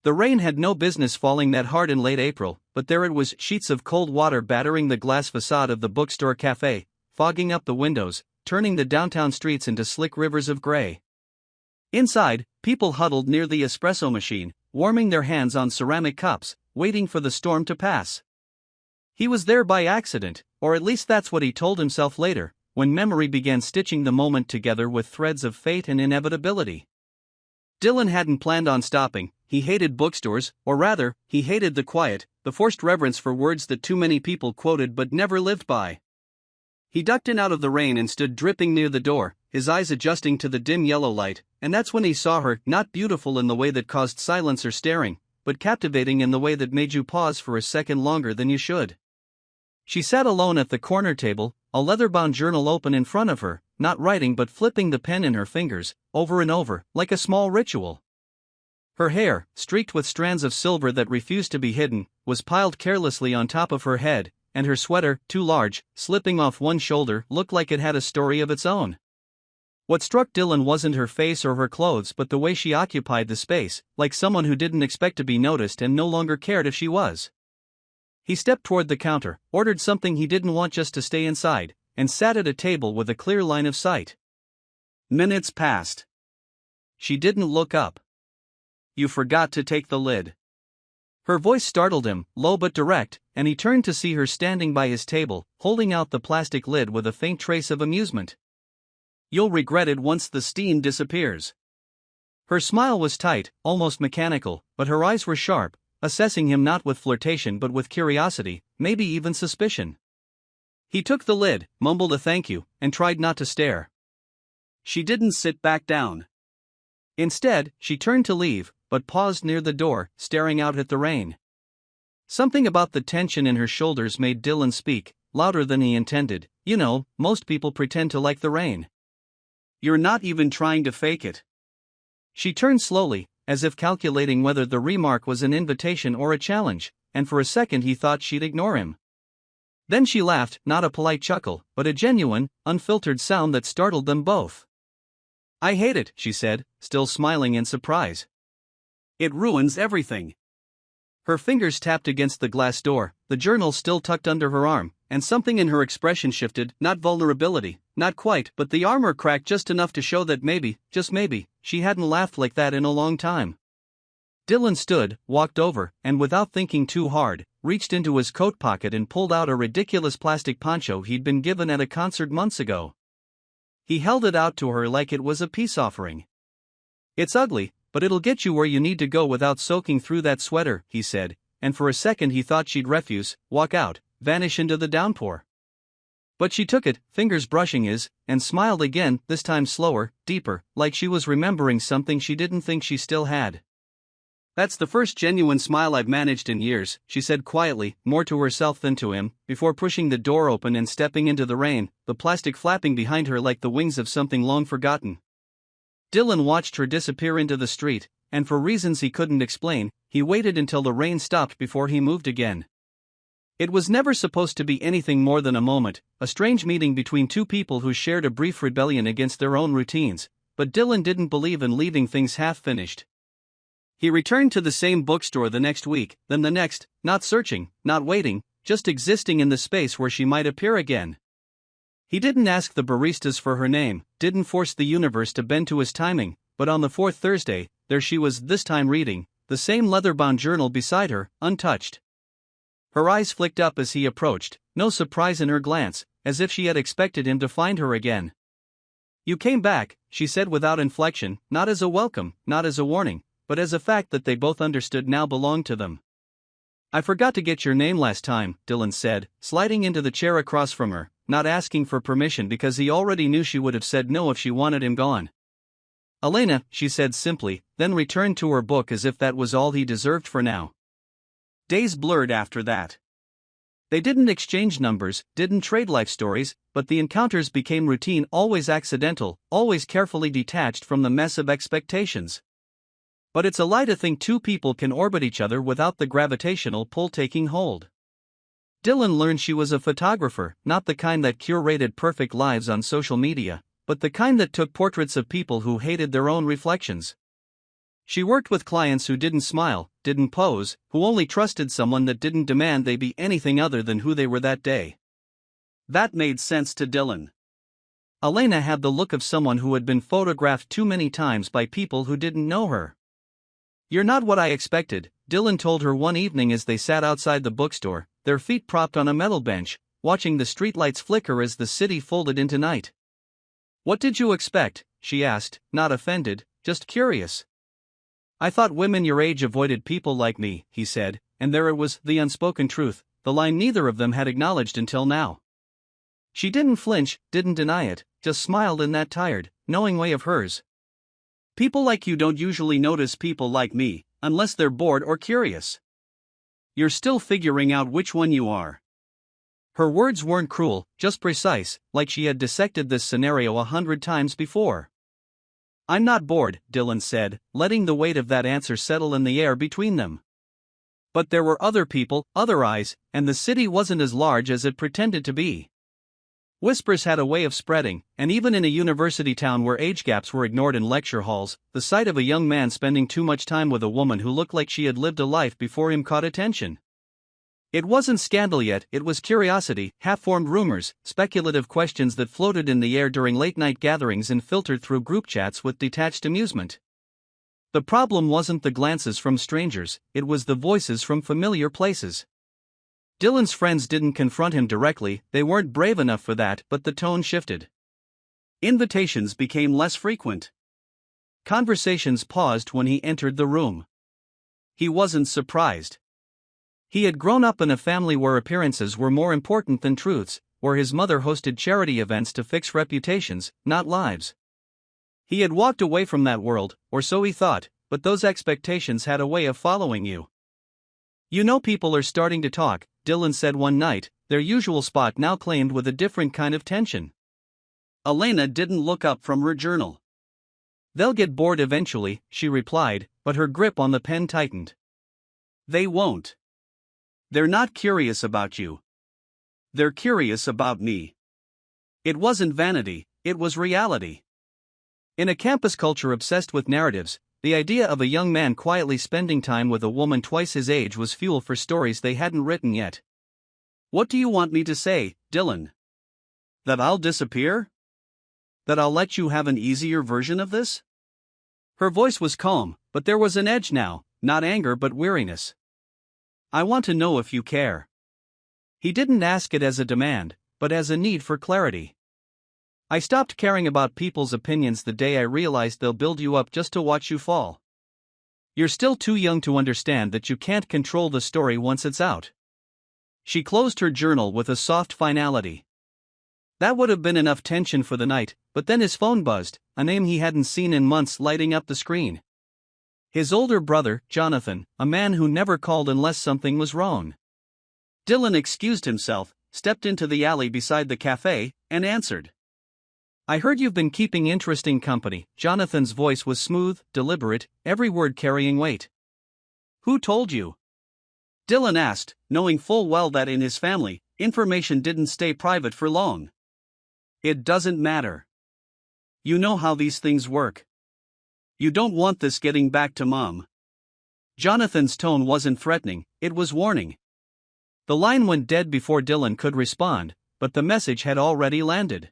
The rain had no business falling that hard in late April, but there it was, sheets of cold water battering the glass facade of the bookstore cafe, fogging up the windows, turning the downtown streets into slick rivers of gray. Inside, people huddled near the espresso machine, warming their hands on ceramic cups, waiting for the storm to pass. He was there by accident, or at least that's what he told himself later, when memory began stitching the moment together with threads of fate and inevitability. Dylan hadn't planned on stopping. He hated bookstores, or rather, he hated the quiet, the forced reverence for words that too many people quoted but never lived by. He ducked in out of the rain and stood dripping near the door, his eyes adjusting to the dim yellow light, and that's when he saw her, not beautiful in the way that caused silence or staring, but captivating in the way that made you pause for a second longer than you should. She sat alone at the corner table, a leather-bound journal open in front of her, not writing but flipping the pen in her fingers, over and over, like a small ritual. Her hair, streaked with strands of silver that refused to be hidden, was piled carelessly on top of her head, and her sweater, too large, slipping off one shoulder, looked like it had a story of its own. What struck Dylan wasn't her face or her clothes but the way she occupied the space, like someone who didn't expect to be noticed and no longer cared if she was. He stepped toward the counter, ordered something he didn't want just to stay inside, and sat at a table with a clear line of sight. Minutes passed. She didn't look up. "You forgot to take the lid." Her voice startled him, low but direct, and he turned to see her standing by his table, holding out the plastic lid with a faint trace of amusement. "You'll regret it once the steam disappears." Her smile was tight, almost mechanical, but her eyes were sharp, assessing him not with flirtation but with curiosity, maybe even suspicion. He took the lid, mumbled a thank you, and tried not to stare. She didn't sit back down. Instead, she turned to leave, but paused near the door, staring out at the rain. Something about the tension in her shoulders made Dylan speak, louder than he intended. "You know, most people pretend to like the rain. You're not even trying to fake it." She turned slowly, as if calculating whether the remark was an invitation or a challenge, and for a second he thought she'd ignore him. Then she laughed, not a polite chuckle, but a genuine, unfiltered sound that startled them both. "I hate it," she said, still smiling in surprise. "It ruins everything." Her fingers tapped against the glass door, the journal still tucked under her arm, and something in her expression shifted, not vulnerability, not quite, but the armor cracked just enough to show that maybe, just maybe, she hadn't laughed like that in a long time. Dylan stood, walked over, and without thinking too hard, reached into his coat pocket and pulled out a ridiculous plastic poncho he'd been given at a concert months ago. He held it out to her like it was a peace offering. "It's ugly, but it'll get you where you need to go without soaking through that sweater," he said, and for a second he thought she'd refuse, walk out, vanish into the downpour. But she took it, fingers brushing his, and smiled again, this time slower, deeper, like she was remembering something she didn't think she still had. "That's the first genuine smile I've managed in years," she said quietly, more to herself than to him, before pushing the door open and stepping into the rain, the plastic flapping behind her like the wings of something long forgotten. Dylan watched her disappear into the street, and for reasons he couldn't explain, he waited until the rain stopped before he moved again. It was never supposed to be anything more than a moment, a strange meeting between two people who shared a brief rebellion against their own routines, but Dylan didn't believe in leaving things half-finished. He returned to the same bookstore the next week, then the next, not searching, not waiting, just existing in the space where she might appear again. He didn't ask the baristas for her name, didn't force the universe to bend to his timing, but on the fourth Thursday, there she was, this time reading, the same leather-bound journal beside her, untouched. Her eyes flicked up as he approached, no surprise in her glance, as if she had expected him to find her again. "You came back," she said without inflection, not as a welcome, not as a warning, but as a fact that they both understood now belonged to them. "I forgot to get your name last time," Dylan said, sliding into the chair across from her, not asking for permission because he already knew she would have said no if she wanted him gone. "Elena," she said simply, then returned to her book as if that was all he deserved for now. Days blurred after that. They didn't exchange numbers, didn't trade life stories, but the encounters became routine, always accidental, always carefully detached from the mess of expectations. But it's a lie to think two people can orbit each other without the gravitational pull taking hold. Dylan learned she was a photographer, not the kind that curated perfect lives on social media, but the kind that took portraits of people who hated their own reflections. She worked with clients who didn't smile, didn't pose, who only trusted someone that didn't demand they be anything other than who they were that day. That made sense to Dylan. Elena had the look of someone who had been photographed too many times by people who didn't know her. "You're not what I expected," Dylan told her one evening as they sat outside the bookstore, their feet propped on a metal bench, watching the streetlights flicker as the city folded into night. "What did you expect?" she asked, not offended, just curious. "I thought women your age avoided people like me," he said, and there it was, the unspoken truth, the line neither of them had acknowledged until now. She didn't flinch, didn't deny it, just smiled in that tired, knowing way of hers. "People like you don't usually notice people like me, unless they're bored or curious. You're still figuring out which one you are." Her words weren't cruel, just precise, like she had dissected this scenario 100 times before. "I'm not bored," Dylan said, letting the weight of that answer settle in the air between them. But there were other people, other eyes, and the city wasn't as large as it pretended to be. Whispers had a way of spreading, and even in a university town where age gaps were ignored in lecture halls, the sight of a young man spending too much time with a woman who looked like she had lived a life before him caught attention. It wasn't scandal yet, it was curiosity, half-formed rumors, speculative questions that floated in the air during late-night gatherings and filtered through group chats with detached amusement. The problem wasn't the glances from strangers, it was the voices from familiar places. Dylan's friends didn't confront him directly, they weren't brave enough for that, but the tone shifted. Invitations became less frequent. Conversations paused when he entered the room. He wasn't surprised. He had grown up in a family where appearances were more important than truths, where his mother hosted charity events to fix reputations, not lives. He had walked away from that world, or so he thought, but those expectations had a way of following you. "You know, people are starting to talk," Dylan said one night, their usual spot now claimed with a different kind of tension. Elena didn't look up from her journal. "They'll get bored eventually," she replied, but her grip on the pen tightened. "They won't. They're not curious about you. They're curious about me." It wasn't vanity, it was reality. In a campus culture obsessed with narratives, the idea of a young man quietly spending time with a woman twice his age was fuel for stories they hadn't written yet. "What do you want me to say, Dylan? That I'll disappear? That I'll let you have an easier version of this?" Her voice was calm, but there was an edge now, not anger but weariness. "I want to know if you care." He didn't ask it as a demand, but as a need for clarity. "I stopped caring about people's opinions the day I realized they'll build you up just to watch you fall. You're still too young to understand that you can't control the story once it's out." She closed her journal with a soft finality. That would have been enough tension for the night, but then his phone buzzed, a name he hadn't seen in months lighting up the screen. His older brother, Jonathan, a man who never called unless something was wrong. Dylan excused himself, stepped into the alley beside the cafe, and answered. "I heard you've been keeping interesting company." Jonathan's voice was smooth, deliberate, every word carrying weight. "Who told you?" Dylan asked, knowing full well that in his family, information didn't stay private for long. "It doesn't matter. You know how these things work. You don't want this getting back to Mom." Jonathan's tone wasn't threatening, it was warning. The line went dead before Dylan could respond, but the message had already landed.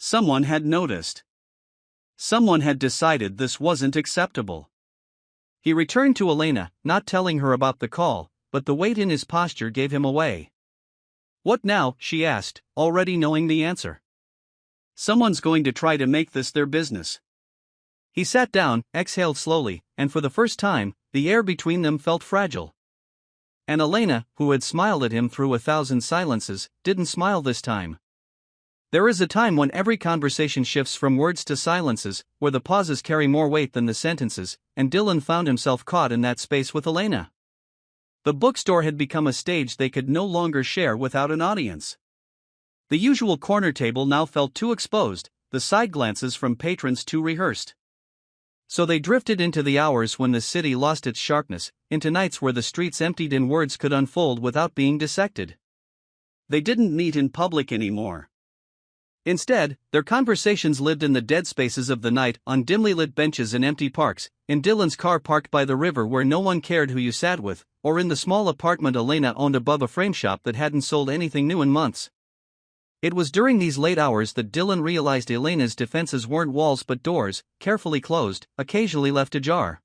Someone had noticed. Someone had decided this wasn't acceptable. He returned to Elena, not telling her about the call, but the weight in his posture gave him away. "What now?" she asked, already knowing the answer. "Someone's going to try to make this their business." He sat down, exhaled slowly, and for the first time, the air between them felt fragile. And Elena, who had smiled at him through 1,000 silences, didn't smile this time. There is a time when every conversation shifts from words to silences, where the pauses carry more weight than the sentences, and Dylan found himself caught in that space with Elena. The bookstore had become a stage they could no longer share without an audience. The usual corner table now felt too exposed, the side glances from patrons too rehearsed. So they drifted into the hours when the city lost its sharpness, into nights where the streets emptied and words could unfold without being dissected. They didn't meet in public anymore. Instead, their conversations lived in the dead spaces of the night, on dimly lit benches in empty parks, in Dylan's car parked by the river where no one cared who you sat with, or in the small apartment Elena owned above a frame shop that hadn't sold anything new in months. It was during these late hours that Dylan realized Elena's defenses weren't walls but doors, carefully closed, occasionally left ajar.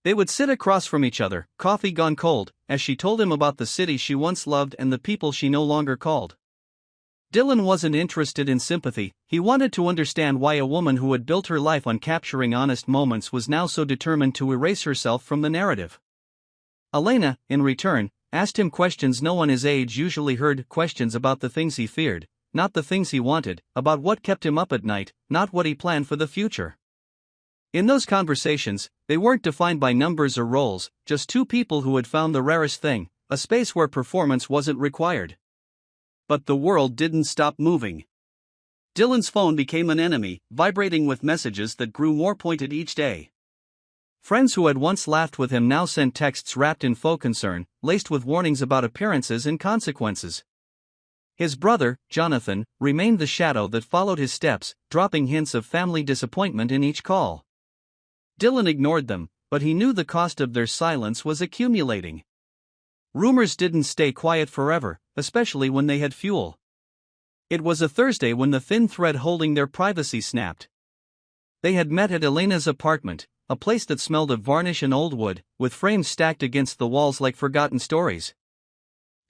They would sit across from each other, coffee gone cold, as she told him about the city she once loved and the people she no longer called. Dylan wasn't interested in sympathy, he wanted to understand why a woman who had built her life on capturing honest moments was now so determined to erase herself from the narrative. Elena, in return, asked him questions no one his age usually heard, questions about the things he feared, not the things he wanted, about what kept him up at night, not what he planned for the future. In those conversations, they weren't defined by numbers or roles, just two people who had found the rarest thing, a space where performance wasn't required. But the world didn't stop moving. Dylan's phone became an enemy, vibrating with messages that grew more pointed each day. Friends who had once laughed with him now sent texts wrapped in faux concern, laced with warnings about appearances and consequences. His brother, Jonathan, remained the shadow that followed his steps, dropping hints of family disappointment in each call. Dylan ignored them, but he knew the cost of their silence was accumulating. Rumors didn't stay quiet forever, especially when they had fuel. It was a Thursday when the thin thread holding their privacy snapped. They had met at Elena's apartment, a place that smelled of varnish and old wood, with frames stacked against the walls like forgotten stories.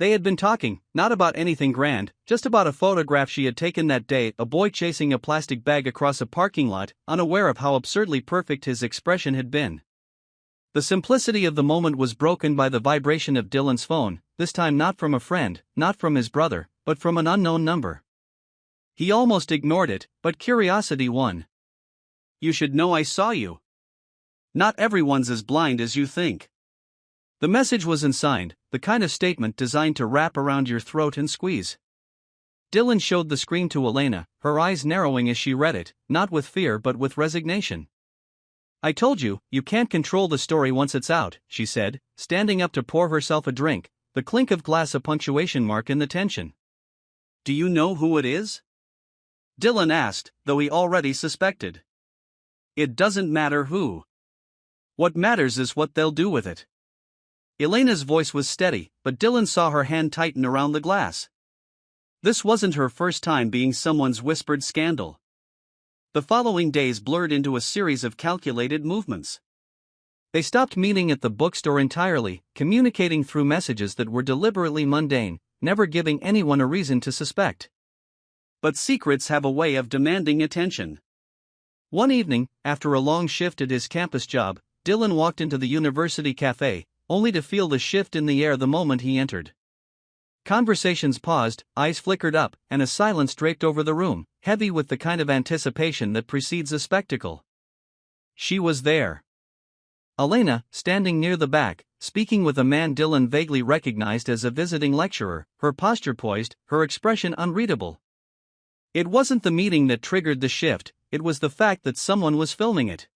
They had been talking, not about anything grand, just about a photograph she had taken that day, a boy chasing a plastic bag across a parking lot, unaware of how absurdly perfect his expression had been. The simplicity of the moment was broken by the vibration of Dylan's phone, this time not from a friend, not from his brother, but from an unknown number. He almost ignored it, but curiosity won. "You should know I saw you. Not everyone's as blind as you think." The message was unsigned, the kind of statement designed to wrap around your throat and squeeze. Dylan showed the screen to Elena, her eyes narrowing as she read it, not with fear but with resignation. "I told you, you can't control the story once it's out," she said, standing up to pour herself a drink, the clink of glass a punctuation mark in the tension. "Do you know who it is?" Dylan asked, though he already suspected. "It doesn't matter who. What matters is what they'll do with it." Elena's voice was steady, but Dylan saw her hand tighten around the glass. This wasn't her first time being someone's whispered scandal. The following days blurred into a series of calculated movements. They stopped meeting at the bookstore entirely, communicating through messages that were deliberately mundane, never giving anyone a reason to suspect. But secrets have a way of demanding attention. One evening, after a long shift at his campus job, Dylan walked into the university cafe, only to feel the shift in the air the moment he entered. Conversations paused, eyes flickered up, and a silence draped over the room, heavy with the kind of anticipation that precedes a spectacle. She was there. Elena, standing near the back, speaking with a man Dylan vaguely recognized as a visiting lecturer, her posture poised, her expression unreadable. It wasn't the meeting that triggered the shift, it was the fact that someone was filming it.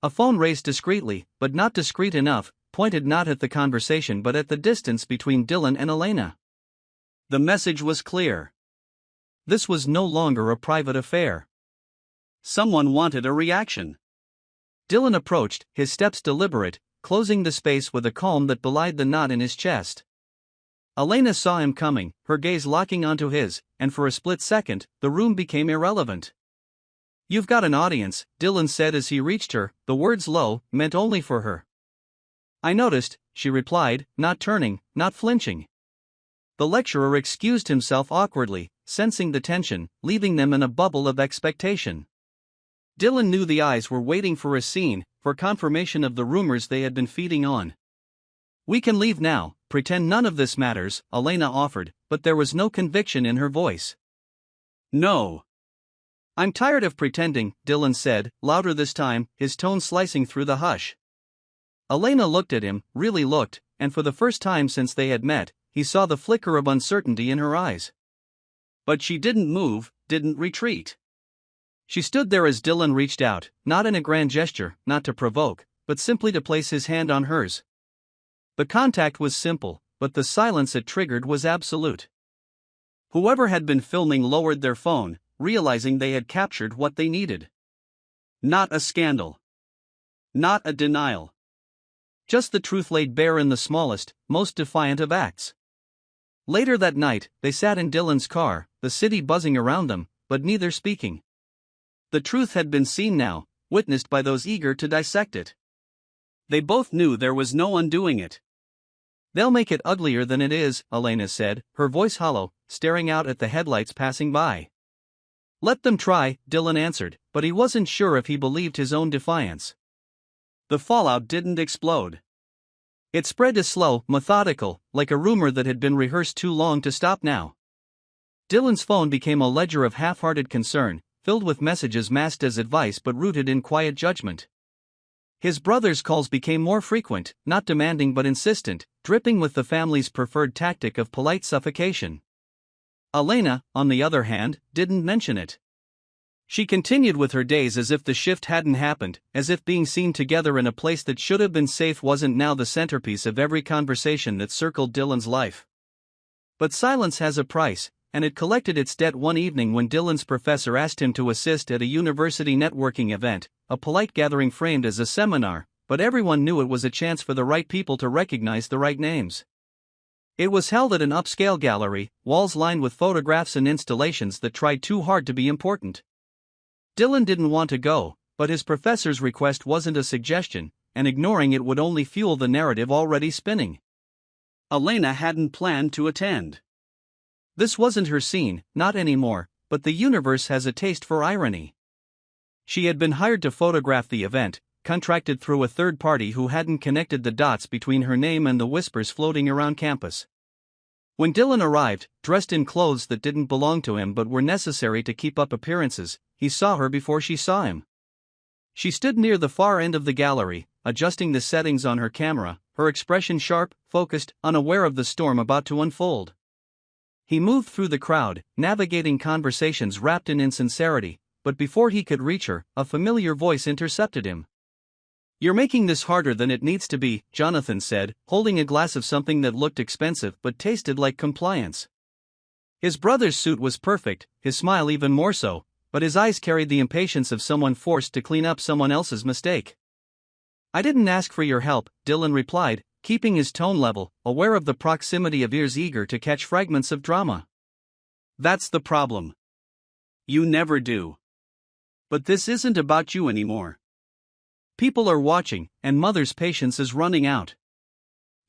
A phone raised discreetly, but not discreet enough, pointed not at the conversation but at the distance between Dylan and Elena. The message was clear. This was no longer a private affair. Someone wanted a reaction. Dylan approached, his steps deliberate, closing the space with a calm that belied the knot in his chest. Elena saw him coming, her gaze locking onto his, and for a split second, the room became irrelevant. "You've got an audience," Dylan said as he reached her, the words low, meant only for her. "I noticed," she replied, not turning, not flinching. The lecturer excused himself awkwardly, sensing the tension, leaving them in a bubble of expectation. Dylan knew the eyes were waiting for a scene, for confirmation of the rumors they had been feeding on. "We can leave now, pretend none of this matters," Elena offered, but there was no conviction in her voice. "No. I'm tired of pretending," Dylan said, louder this time, his tone slicing through the hush. Elena looked at him, really looked, and for the first time since they had met, he saw the flicker of uncertainty in her eyes. But she didn't move, didn't retreat. She stood there as Dylan reached out, not in a grand gesture, not to provoke, but simply to place his hand on hers. The contact was simple, but the silence it triggered was absolute. Whoever had been filming lowered their phone, realizing they had captured what they needed. Not a scandal. Not a denial. Just the truth laid bare in the smallest, most defiant of acts. Later that night, they sat in Dylan's car, the city buzzing around them, but neither speaking. The truth had been seen now, witnessed by those eager to dissect it. They both knew there was no undoing it. "They'll make it uglier than it is," Elena said, her voice hollow, staring out at the headlights passing by. "Let them try," Dylan answered, but he wasn't sure if he believed his own defiance. The fallout didn't explode. It spread as slow, methodical, like a rumor that had been rehearsed too long to stop now. Dylan's phone became a ledger of half-hearted concern, filled with messages masked as advice but rooted in quiet judgment. His brother's calls became more frequent, not demanding but insistent, dripping with the family's preferred tactic of polite suffocation. Elena, on the other hand, didn't mention it. She continued with her days as if the shift hadn't happened, as if being seen together in a place that should have been safe wasn't now the centerpiece of every conversation that circled Dylan's life. But silence has a price, and it collected its debt one evening when Dylan's professor asked him to assist at a university networking event, a polite gathering framed as a seminar, but everyone knew it was a chance for the right people to recognize the right names. It was held at an upscale gallery, walls lined with photographs and installations that tried too hard to be important. Dylan didn't want to go, but his professor's request wasn't a suggestion, and ignoring it would only fuel the narrative already spinning. Elena hadn't planned to attend. This wasn't her scene, not anymore, but the universe has a taste for irony. She had been hired to photograph the event, contracted through a third party who hadn't connected the dots between her name and the whispers floating around campus. When Dylan arrived, dressed in clothes that didn't belong to him but were necessary to keep up appearances, he saw her before she saw him. She stood near the far end of the gallery, adjusting the settings on her camera, her expression sharp, focused, unaware of the storm about to unfold. He moved through the crowd, navigating conversations wrapped in insincerity, but before he could reach her, a familiar voice intercepted him. "You're making this harder than it needs to be," Jonathan said, holding a glass of something that looked expensive but tasted like compliance. His brother's suit was perfect, his smile even more so, but his eyes carried the impatience of someone forced to clean up someone else's mistake. "I didn't ask for your help," Dylan replied, keeping his tone level, aware of the proximity of ears eager to catch fragments of drama. "That's the problem. You never do. But this isn't about you anymore. People are watching, and Mother's patience is running out."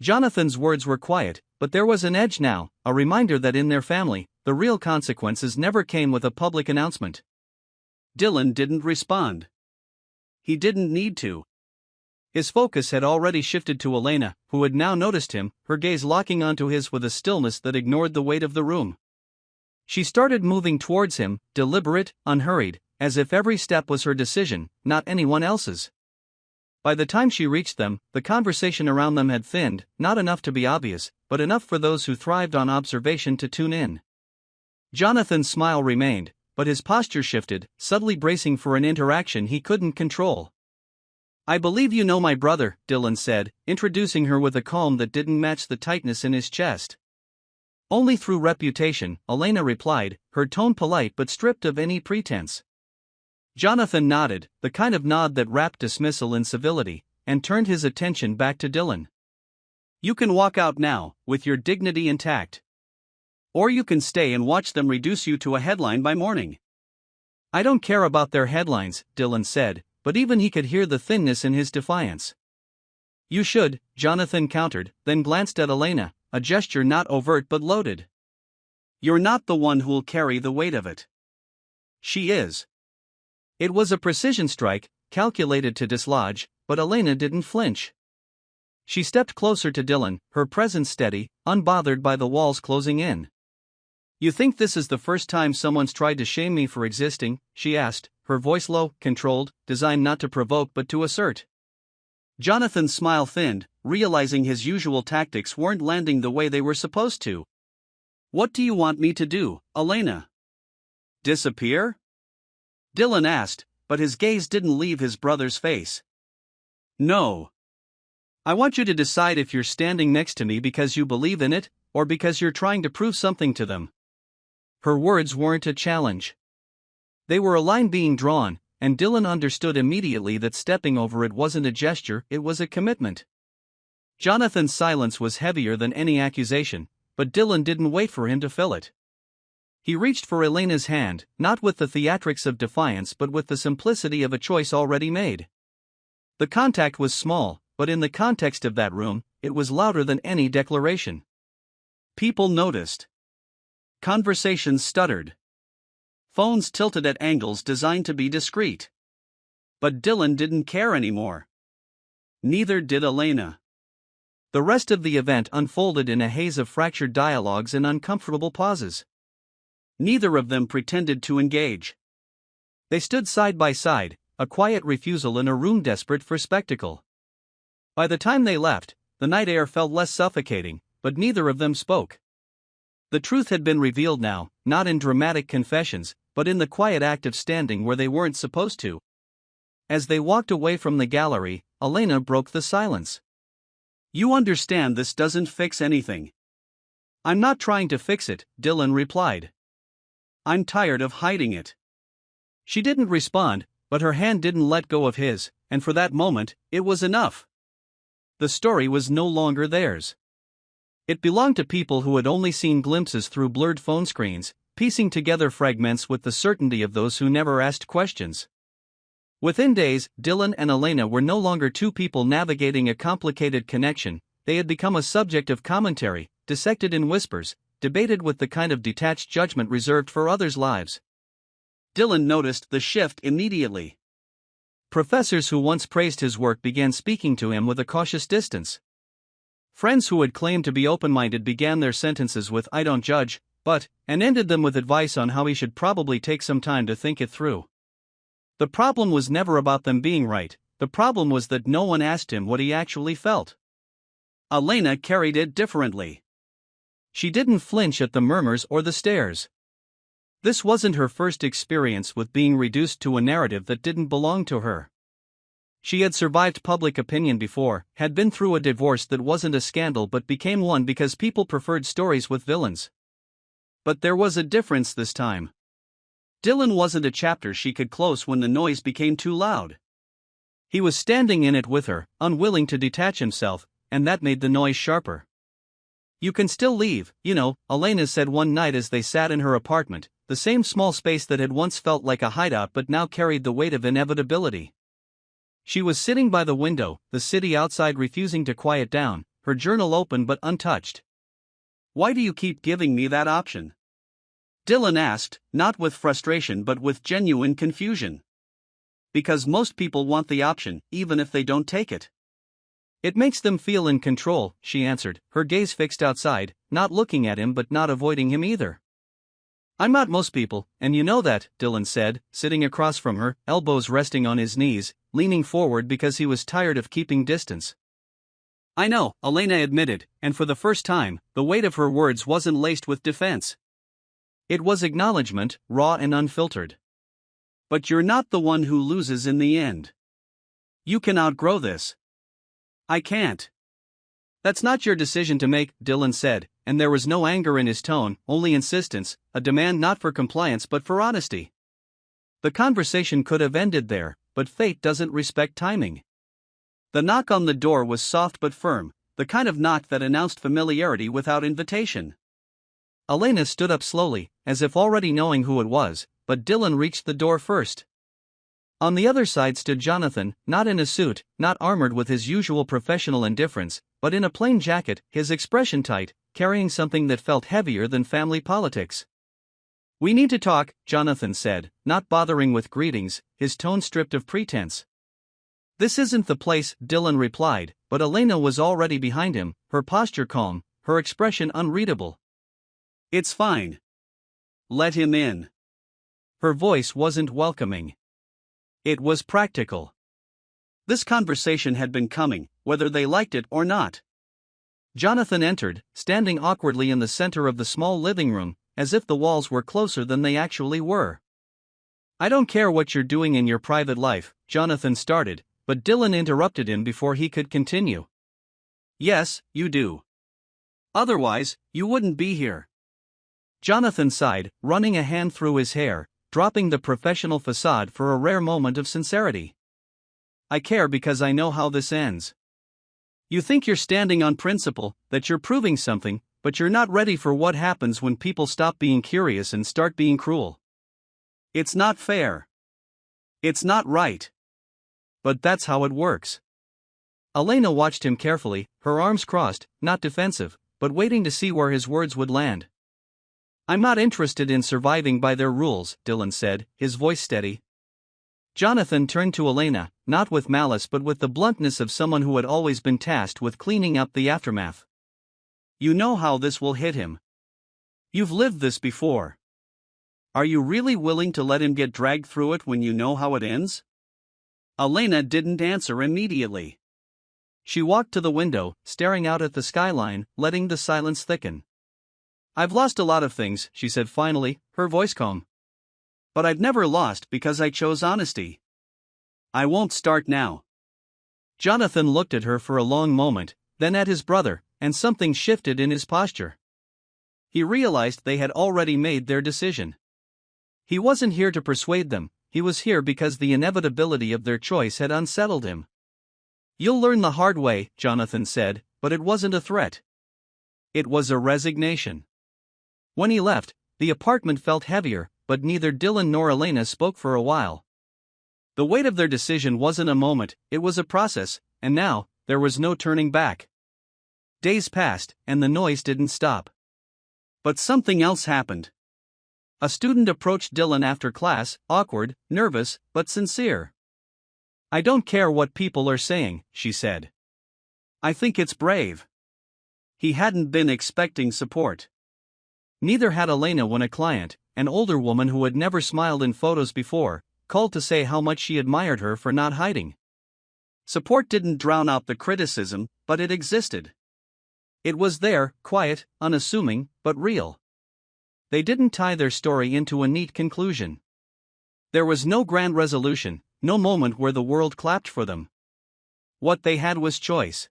Jonathan's words were quiet, but there was an edge now, a reminder that in their family, the real consequences never came with a public announcement. Dylan didn't respond. He didn't need to. His focus had already shifted to Elena, who had now noticed him, her gaze locking onto his with a stillness that ignored the weight of the room. She started moving towards him, deliberate, unhurried, as if every step was her decision, not anyone else's. By the time she reached them, the conversation around them had thinned, not enough to be obvious, but enough for those who thrived on observation to tune in. Jonathan's smile remained, but his posture shifted, subtly bracing for an interaction he couldn't control. "I believe you know my brother," Dylan said, introducing her with a calm that didn't match the tightness in his chest. "Only through reputation," Elena replied, her tone polite but stripped of any pretense. Jonathan nodded, the kind of nod that wrapped dismissal in civility, and turned his attention back to Dylan. "You can walk out now, with your dignity intact. Or you can stay and watch them reduce you to a headline by morning." "I don't care about their headlines," Dylan said, but even he could hear the thinness in his defiance. "You should," Jonathan countered, then glanced at Elena, a gesture not overt but loaded. "You're not the one who'll carry the weight of it. She is." It was a precision strike, calculated to dislodge, but Elena didn't flinch. She stepped closer to Dylan, her presence steady, unbothered by the walls closing in. "You think this is the first time someone's tried to shame me for existing?" she asked, her voice low, controlled, designed not to provoke but to assert. Jonathan's smile thinned, realizing his usual tactics weren't landing the way they were supposed to. "What do you want me to do, Elena? Disappear?" Dylan asked, but his gaze didn't leave his brother's face. "No. I want you to decide if you're standing next to me because you believe in it, or because you're trying to prove something to them." Her words weren't a challenge. They were a line being drawn, and Dylan understood immediately that stepping over it wasn't a gesture, it was a commitment. Jonathan's silence was heavier than any accusation, but Dylan didn't wait for him to fill it. He reached for Elena's hand, not with the theatrics of defiance but with the simplicity of a choice already made. The contact was small, but in the context of that room, it was louder than any declaration. People noticed. Conversations stuttered. Phones tilted at angles designed to be discreet. But Dylan didn't care anymore. Neither did Elena. The rest of the event unfolded in a haze of fractured dialogues and uncomfortable pauses. Neither of them pretended to engage. They stood side by side, a quiet refusal in a room desperate for spectacle. By the time they left, the night air felt less suffocating, but neither of them spoke. The truth had been revealed now, not in dramatic confessions, but in the quiet act of standing where they weren't supposed to. As they walked away from the gallery, Elena broke the silence. "You understand this doesn't fix anything." "I'm not trying to fix it," Dylan replied. "I'm tired of hiding it." She didn't respond, but her hand didn't let go of his, and for that moment, it was enough. The story was no longer theirs. It belonged to people who had only seen glimpses through blurred phone screens, piecing together fragments with the certainty of those who never asked questions. Within days, Dylan and Elena were no longer two people navigating a complicated connection, they had become a subject of commentary, dissected in whispers, debated with the kind of detached judgment reserved for others' lives. Dylan noticed the shift immediately. Professors who once praised his work began speaking to him with a cautious distance. Friends who had claimed to be open-minded began their sentences with "I don't judge, but," and ended them with advice on how he should probably take some time to think it through. The problem was never about them being right, the problem was that no one asked him what he actually felt. Elena carried it differently. She didn't flinch at the murmurs or the stares. This wasn't her first experience with being reduced to a narrative that didn't belong to her. She had survived public opinion before, had been through a divorce that wasn't a scandal but became one because people preferred stories with villains. But there was a difference this time. Dylan wasn't a chapter she could close when the noise became too loud. He was standing in it with her, unwilling to detach himself, and that made the noise sharper. "You can still leave, you know," Elena said one night as they sat in her apartment, the same small space that had once felt like a hideout but now carried the weight of inevitability. She was sitting by the window, the city outside refusing to quiet down, her journal open but untouched. "Why do you keep giving me that option?" Dylan asked, not with frustration but with genuine confusion. "Because most people want the option, even if they don't take it." "It makes them feel in control," she answered, her gaze fixed outside, not looking at him but not avoiding him either. "I'm not most people, and you know that," Dylan said, sitting across from her, elbows resting on his knees, leaning forward because he was tired of keeping distance. "I know," Elena admitted, and for the first time, the weight of her words wasn't laced with defense. It was acknowledgement, raw and unfiltered. "But you're not the one who loses in the end. You can outgrow this." "I can't." "That's not your decision to make," Dylan said, and there was no anger in his tone, only insistence, a demand not for compliance but for honesty. The conversation could have ended there, but fate doesn't respect timing. The knock on the door was soft but firm, the kind of knock that announced familiarity without invitation. Elena stood up slowly, as if already knowing who it was, but Dylan reached the door first. On the other side stood Jonathan, not in a suit, not armored with his usual professional indifference, but in a plain jacket, his expression tight, carrying something that felt heavier than family politics. "We need to talk," Jonathan said, not bothering with greetings, his tone stripped of pretense. "This isn't the place," Dylan replied, but Elena was already behind him, her posture calm, her expression unreadable. "It's fine. Let him in." Her voice wasn't welcoming. It was practical. This conversation had been coming, whether they liked it or not. Jonathan entered, standing awkwardly in the center of the small living room, as if the walls were closer than they actually were. "I don't care what you're doing in your private life," Jonathan started, but Dylan interrupted him before he could continue. "Yes, you do. Otherwise, you wouldn't be here." Jonathan sighed, running a hand through his hair, dropping the professional facade for a rare moment of sincerity. I care because I know how this ends. You think you're standing on principle, that you're proving something, but you're not ready for what happens when people stop being curious and start being cruel. It's not fair. It's not right. But that's how it works. Elena watched him carefully, her arms crossed, not defensive, but waiting to see where his words would land. I'm not interested in surviving by their rules, Dylan said, his voice steady. Jonathan turned to Elena, not with malice but with the bluntness of someone who had always been tasked with cleaning up the aftermath. You know how this will hit him. You've lived this before. Are you really willing to let him get dragged through it when you know how it ends? Elena didn't answer immediately. She walked to the window, staring out at the skyline, letting the silence thicken. I've lost a lot of things, she said finally, her voice calm. But I've never lost because I chose honesty. I won't start now. Jonathan looked at her for a long moment, then at his brother, and something shifted in his posture. He realized they had already made their decision. He wasn't here to persuade them, he was here because the inevitability of their choice had unsettled him. You'll learn the hard way, Jonathan said, but it wasn't a threat. It was a resignation. When he left, the apartment felt heavier, but neither Dylan nor Elena spoke for a while. The weight of their decision wasn't a moment, it was a process, and now, there was no turning back. Days passed, and the noise didn't stop. But something else happened. A student approached Dylan after class, awkward, nervous, but sincere. I don't care what people are saying, she said. I think it's brave. He hadn't been expecting support. Neither had Elena when a client, an older woman who had never smiled in photos before, called to say how much she admired her for not hiding. Support didn't drown out the criticism, but it existed. It was there, quiet, unassuming, but real. They didn't tie their story into a neat conclusion. There was no grand resolution, no moment where the world clapped for them. What they had was choice.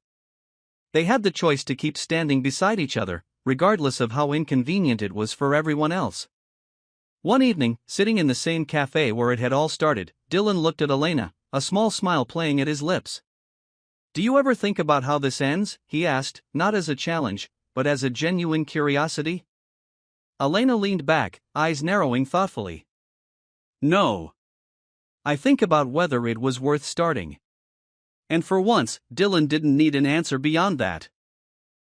They had the choice to keep standing beside each other, regardless of how inconvenient it was for everyone else. One evening, sitting in the same cafe where it had all started, Dylan looked at Elena, a small smile playing at his lips. Do you ever think about how this ends? He asked, not as a challenge, but as a genuine curiosity. Elena leaned back, eyes narrowing thoughtfully. No. I think about whether it was worth starting. And for once, Dylan didn't need an answer beyond that.